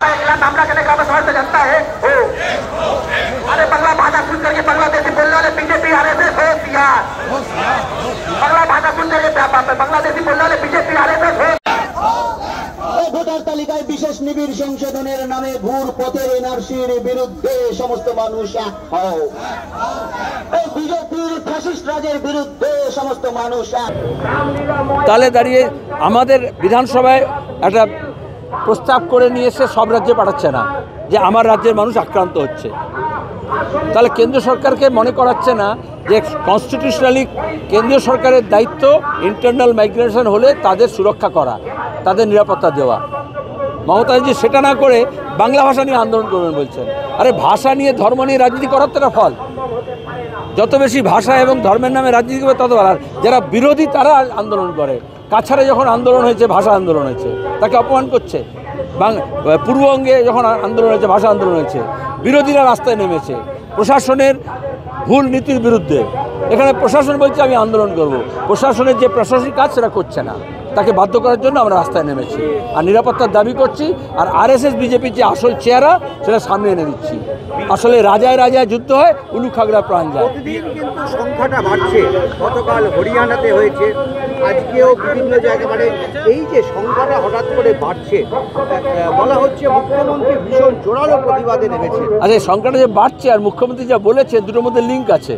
मामला करने का समझ जानता है हो। अरे बंगला भाषा सुन करके बांग्लादेशी बोलने वाले बीजेपी आरएसएस हो यार। बंगला भाषा सुन करके बांग्लादेशी बोलने वाले बीजेपी आरएसएस हो। ভোটার তালিকায় বিশেষ নিবিড় সংশোধনের নামে ঘুর পথের এনআরসির বিরুদ্ধে সমস্ত মানুষ এক হও। এই বিজেপির ফ্যাসিস্ট রাজের বিরুদ্ধে সমস্ত মানুষ এক। তাহলে দাঁড়িয়ে আমাদের বিধানসভায় একটা প্রস্তাব করে নিয়ে এসে সব রাজ্যে পাঠাচ্ছে না যে আমার রাজ্যের মানুষ আক্রান্ত হচ্ছে। তাহলে কেন্দ্র সরকারকে মনে করাচ্ছে না যে কনস্টিটিউশনালি কেন্দ্রীয় সরকারের দায়িত্ব ইন্টারনাল মাইগ্রেশন হলে তাদের সুরক্ষা করা, তাদের নিরাপত্তা দেওয়া। মমতা ব্যানার্জি সেটা না করে বাংলা ভাষা নিয়ে আন্দোলন করবেন বলছেন। আরে ভাষা নিয়ে ধর্ম নিয়ে রাজনীতি করার তো একটা ফল। যত বেশি ভাষা এবং ধর্মের নামে রাজনীতি করবে তত ভালো। যারা বিরোধী তারা আন্দোলন করে। কাছাড়ে যখন আন্দোলন হয়েছে ভাষা আন্দোলন হয়েছে, তাকে অপমান করছে। পূর্ববঙ্গে যখন আন্দোলন হয়েছে ভাষা আন্দোলন হয়েছে, বিরোধীরা রাস্তায় নেমেছে প্রশাসনের ভুল নীতির বিরুদ্ধে। এখানে প্রশাসন বলছে আমি আন্দোলন করব, প্রশাসনের যে প্রশাসনিক কাজ সেটা করছে না, তাকে বাধ্য করার জন্য আমরা রাস্তায় নেমেছি আর নিরাপত্তার দাবি করছি। আর আরএসএস বিজেপির যে আসল চেহারা সেটা সামনে এনে দিচ্ছি। আসলে রাজায় রাজায় যুদ্ধ হয়, উলু খাগড়া প্রাণ যায়। প্রতিদিন কিন্তু সংখ্যাটা বাড়ছে। গতকাল হরিয়ানাতে হয়েছে, আজকেও বিভিন্ন জায়গায়, মানে এই যে সংখ্যাটা হঠাৎ করে বাড়ছে, বলা হচ্ছে মুখ্যমন্ত্রী ভীষণ জোরালো প্রতিবাদে নেমেছে। আচ্ছা, সংখ্যাটা যে বাড়ছে আর মুখ্যমন্ত্রী যা বলেছে দুটোর মধ্যে লিঙ্ক আছে।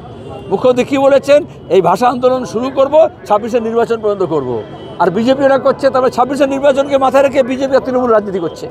মুখ্যমন্ত্রী কী বলেছেন? এই ভাষা আন্দোলন শুরু করব, 26-এর নির্বাচন পর্যন্ত করব। আর বিজেপি এটা করছে, তারপরে 26-এর নির্বাচনকে মাথায় রেখে বিজেপি আর তৃণমূল রাজনীতি করছে।